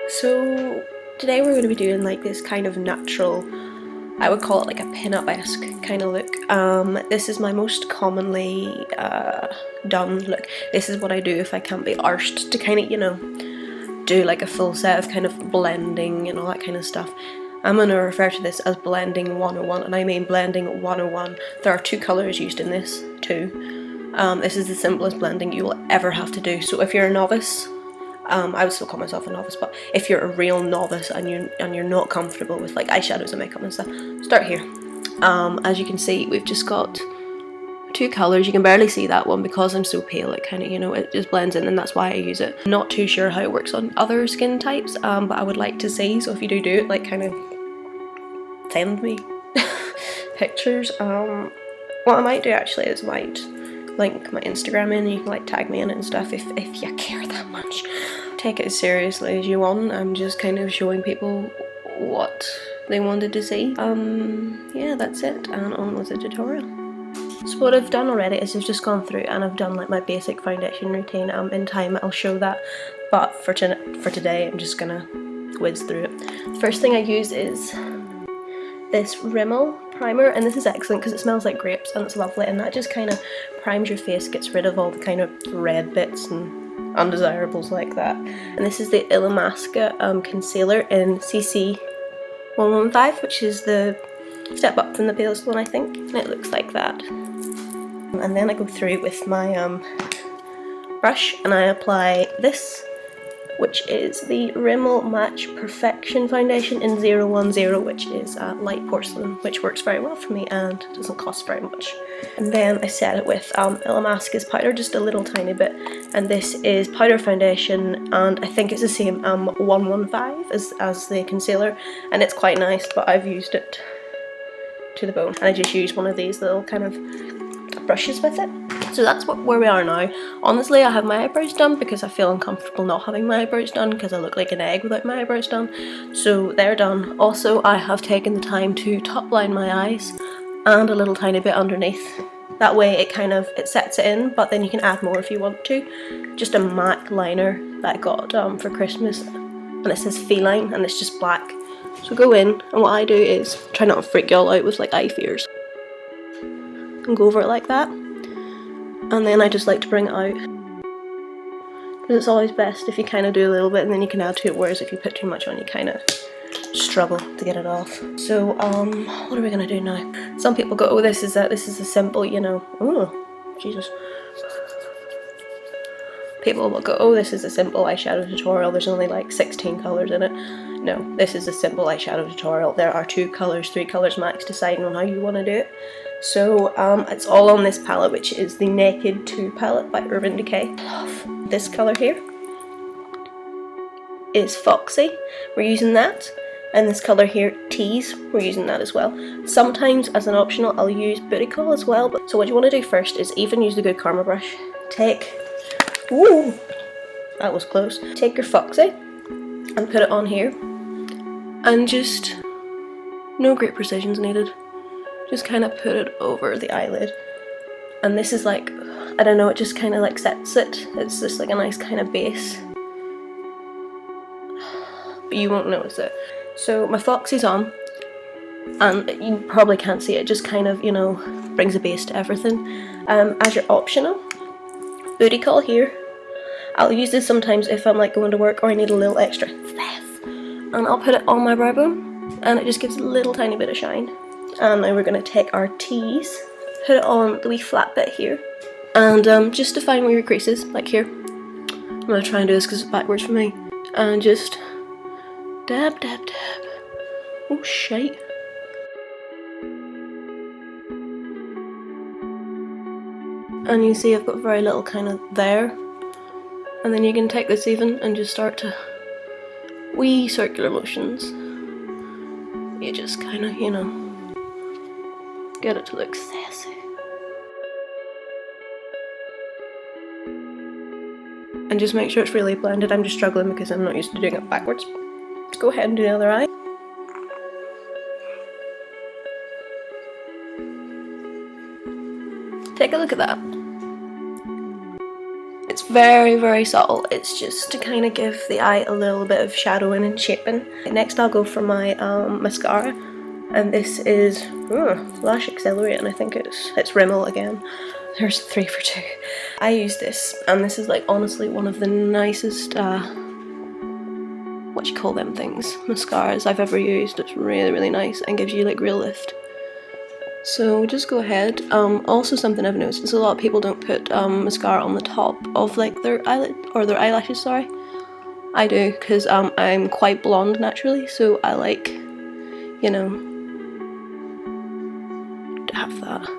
So today we're going to be doing like this kind of natural, I would call it like a pin-up-esque kind of look. This is my most commonly done look. This is what I do if I can't be arsed to kind of, do like a full set of kind of blending and all that kind of stuff. I'm going to refer to this as blending 101, and I mean blending 101. There are two colours used in this too. This is the simplest blending you will ever have to do. So if you're a novice, I would still call myself a novice, but if you're a real novice and you're not comfortable with like eyeshadows and makeup and stuff, start here. As you can see, we've just got two colours. You can barely see that one because I'm so pale, it kind of, it just blends in, and that's why I use it. Not too sure how it works on other skin types, but I would like to see, so if you do it, like kind of send me pictures. What I might do actually is might link my Instagram in, and you can like tag me in it and stuff if you care that much. Take it as seriously as you want. I'm just kind of showing people what they wanted to see. Yeah, that's it, and on with the tutorial. So what I've done already is I've just gone through and I've done like my basic foundation routine. In time I'll show that, but for today I'm just gonna whiz through it. The first thing I use is this Rimmel primer, and this is excellent because it smells like grapes and it's lovely, and that just kind of primes your face, gets rid of all the kind of red bits and undesirables like that. And this is the Illamasqua concealer in CC 115, which is the step up from the palest one, I think, and it looks like that. And then I go through with my brush and I apply this, which is the Rimmel Match Perfection Foundation in 010, which is light porcelain, which works very well for me and doesn't cost very much. And then I set it with Illamasqua's powder, just a little tiny bit, and this is powder foundation, and I think it's the same 115 as the concealer, and it's quite nice, but I've used it to the bone, and I just use one of these little kind of brushes with it. So that's where we are now. Honestly, I have my eyebrows done because I feel uncomfortable not having my eyebrows done because I look like an egg without my eyebrows done. So they're done. Also, I have taken the time to top line my eyes and a little tiny bit underneath. That way it sets it in, but then you can add more if you want to. Just a MAC liner that I got for Christmas, and it says feline and it's just black. So go in, and what I do is try not to freak y'all out with like eye fears, and go over it like that. And then I just like to bring it out, because it's always best if you kind of do a little bit and then you can add to it, whereas if you put too much on you kind of struggle to get it off. So what are we going to do now? Some people go, oh, this is a simple, oh Jesus. People will go, oh, this is a simple eyeshadow tutorial, there's only like 16 colours in it. No, this is a simple eyeshadow tutorial. There are 2 colours, 3 colours max, deciding on how you want to do it. So it's all on this palette, which is the Naked 2 palette by Urban Decay. Love this colour here is Foxy, we're using that, and this colour here, Tease, we're using that as well. Sometimes as an optional I'll use Booty Call as well, but so what you want to do first is even use the Good Karma brush. Ooh, that was close. Take your Foxy and put it on here, and just, no great precision's needed. Just kind of put it over the eyelid, and this is like, I don't know, it just kind of like sets it. It's just like a nice kind of base, but you won't notice it. So my Foxy's on, and you probably can't see it, just kind of, brings a base to everything. As your optional, Booty Call here. I'll use this sometimes if I'm like going to work or I need a little extra zest, and I'll put it on my brow bone, and it just gives a little tiny bit of shine. And now we're going to take our Tease, put it on the wee flat bit here, and just define where your crease is, like here. I'm going to try and do this because it's backwards for me, and just dab, dab, dab. Oh shite. And you see I've got very little kind of there, and then you can take this even and just start to wee circular motions. You just kind of, get it to look sassy. And just make sure it's really blended. I'm just struggling because I'm not used to doing it backwards. Let's go ahead and do the other eye. Take a look at that. It's very, very subtle. It's just to kind of give the eye a little bit of shadowing and shaping. Next I'll go for my mascara, and this is Lash Accelerating. I think it's Rimmel again. There's 3 for 2. I use this, and this is like honestly one of the nicest what you call them things, mascaras I've ever used. It's really, really nice and gives you like real lift. So just go ahead. Also something I've noticed is a lot of people don't put mascara on the top of like their eyelid or their eyelashes, sorry. I do, because I'm quite blonde naturally, so I like, you know, to have that.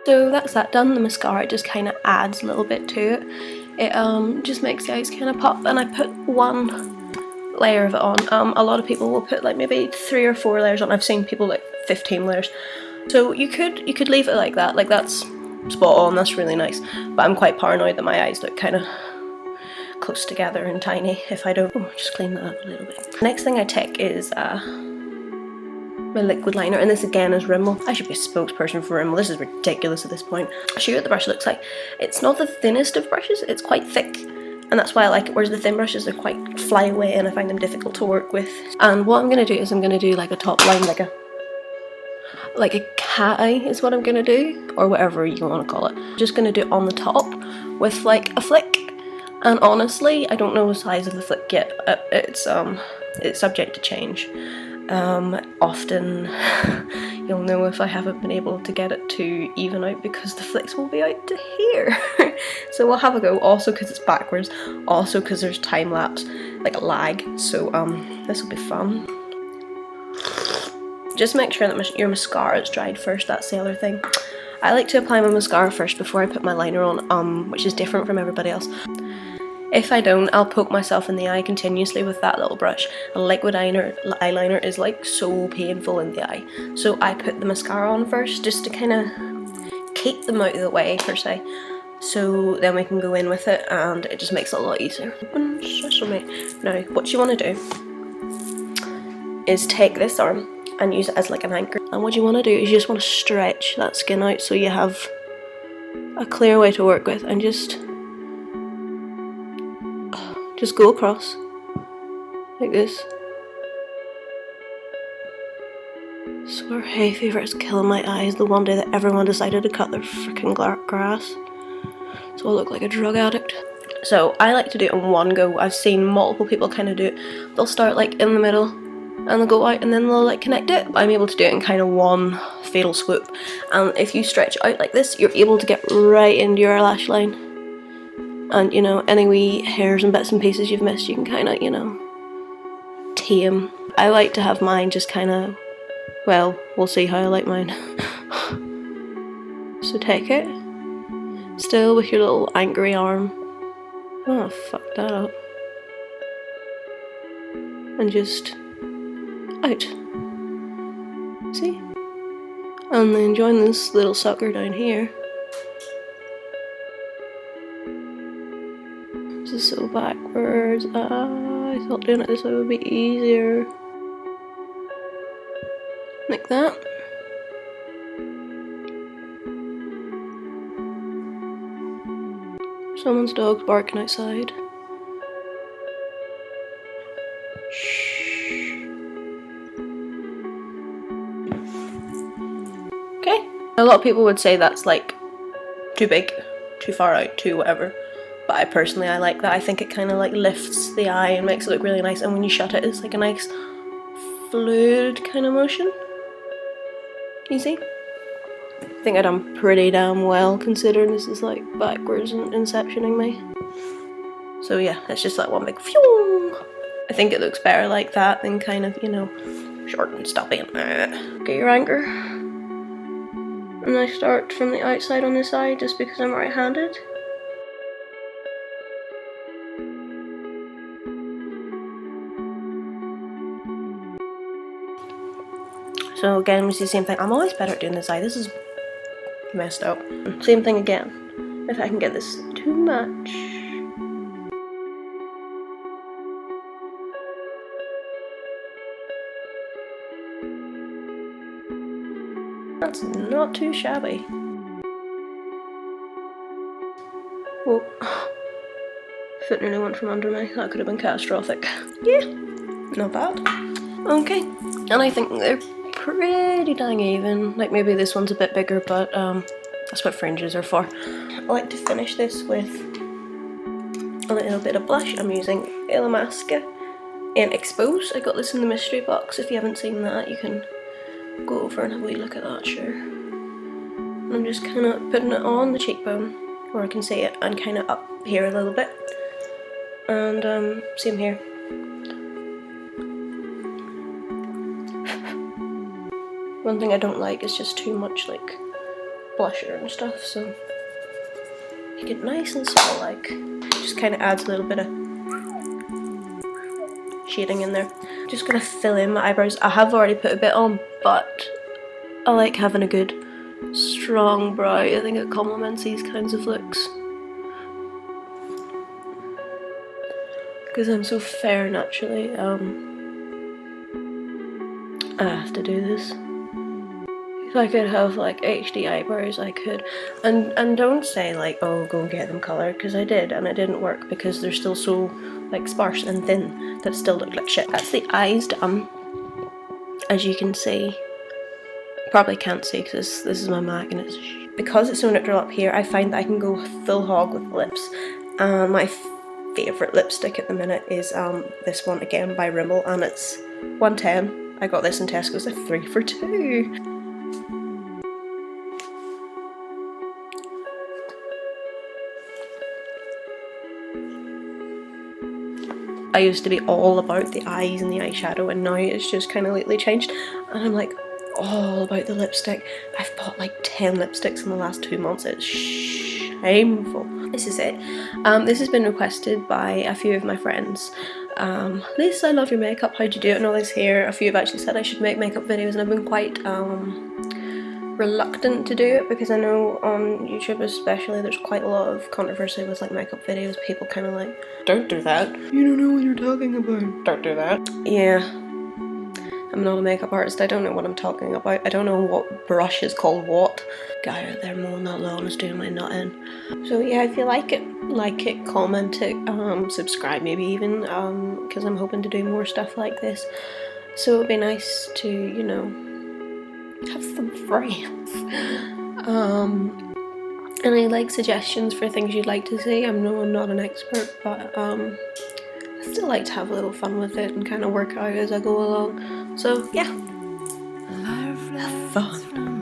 So that's that done. The mascara just kind of adds a little bit to it. It just makes the eyes kind of pop, and I put 1 layer of it on. A lot of people will put like maybe 3 or 4 layers on. I've seen people like 15 layers. So you could leave it like that. Like that's spot on. That's really nice. But I'm quite paranoid that my eyes look kind of close together and tiny if I don't. Just clean that up a little bit. Next thing I take is my liquid liner, and this again is Rimmel. I should be a spokesperson for Rimmel. This is ridiculous at this point. I'll show you what the brush looks like. It's not the thinnest of brushes, it's quite thick, and that's why I like it, whereas the thin brushes are quite fly away and I find them difficult to work with. And what I'm going to do is I'm going to do like a top line, like a cat eye is what I'm going to do, or whatever you want to call it. I'm just going to do it on the top with like a flick, and honestly I don't know the size of the flick yet. It's subject to change. Often you'll know if I haven't been able to get it to even out because the flicks will be out to here. So we'll have a go, also because it's backwards, also because there's time lapse, like a lag, so this will be fun. Just make sure that your mascara is dried first, that's the other thing. I like to apply my mascara first before I put my liner on, which is different from everybody else. If I don't, I'll poke myself in the eye continuously with that little brush. And liquid eyeliner is like so painful in the eye. So I put the mascara on first just to kind of keep them out of the way per se. So then we can go in with it and it just makes it a lot easier. Now what you want to do is take this arm and use it as like an anchor. And what you want to do is you just want to stretch that skin out so you have a clear way to work with, and just go across like this. Swear hay fever is killing my eyes the one day that everyone decided to cut their freaking grass, so I look like a drug addict. So I like to do it in one go. I've seen multiple people kind of do it. They'll start like in the middle and they'll go out and then they'll like connect it. I'm able to do it in kind of one fatal swoop, and if you stretch out like this you're able to get right into your lash line. And you know, any wee hairs and bits and pieces you've missed, you can kind of, you know, tame. I like to have mine just kind of, well, we'll see how I like mine. So take it, still with your little angry arm. Oh, fuck that up. And just out. See? And then join this little sucker down here. This is so backwards. I thought doing it this way would be easier. Like that. Someone's dog's barking outside. Shh. Okay. A lot of people would say that's like too big, too far out, too whatever. But I like that. I think it kind of like lifts the eye and makes it look really nice, and when you shut it it's like a nice fluid kind of motion. You see? I think I've done pretty damn well considering this is like backwards and inceptioning me. So yeah, it's just like one big phew. I think it looks better like that than kind of, you know, short and stuffy. Get your anchor. And I start from the outside on this eye just because I'm right-handed. So again, we see the same thing. I'm always better at doing this eye. This is messed up. Same thing again. If I can get this too much. That's not too shabby. Whoa. Foot nearly went from under me. That could have been catastrophic. Yeah, not bad. Okay, and I think they're pretty dang even. Like maybe this one's a bit bigger, but that's what fringes are for. I like to finish this with a little bit of blush. I'm using Illamasqua in Expose. I got this in the mystery box. If you haven't seen that, you can go over and have a wee look at that, sure. And I'm just kind of putting it on the cheekbone where I can see it, and kind of up here a little bit. And same here. One thing I don't like is just too much like blusher and stuff, so make it nice and subtle, like just kind of adds a little bit of shading in there. Just gonna fill in my eyebrows. I have already put a bit on, but I like having a good strong brow. I think it complements these kinds of looks. Because I'm so fair naturally, I have to do this. If I could have like HD eyebrows, I could. And don't say like, oh, go and get them coloured, because I did, and it didn't work because they're still so like sparse and thin that still look like shit. That's the eyes done, as you can see. Probably can't see because this is my Mac and it's because it's so neutral up here. I find that I can go full hog with the lips. My favourite lipstick at the minute is this one again by Rimmel, and it's $1.10. I got this in Tesco's at 3 for 2. I used to be all about the eyes and the eyeshadow, and now it's just kind of lately changed, and I'm like all about the lipstick. I've bought like 10 lipsticks in the last 2 months. It's shameful. This is it. This has been requested by a few of my friends. Lisa, I love your makeup, how'd you do it and all this here. A few have actually said I should make makeup videos, and I've been quite reluctant to do it because I know on YouTube especially there's quite a lot of controversy with like makeup videos. People kind of like, don't do that, you don't know what you're talking about, don't do that. Yeah, I'm not a makeup artist, I don't know what I'm talking about, I don't know what brush is called what. Guy out there mowing that lawn is doing my nut in. So yeah, if you like it, comment it, subscribe maybe even, because I'm hoping to do more stuff like this. So it'd be nice to, you know, have some friends. And I like suggestions for things you'd like to see. I know I'm not an expert, but I still like to have a little fun with it and kind of work out as I go along. So yeah, have fun.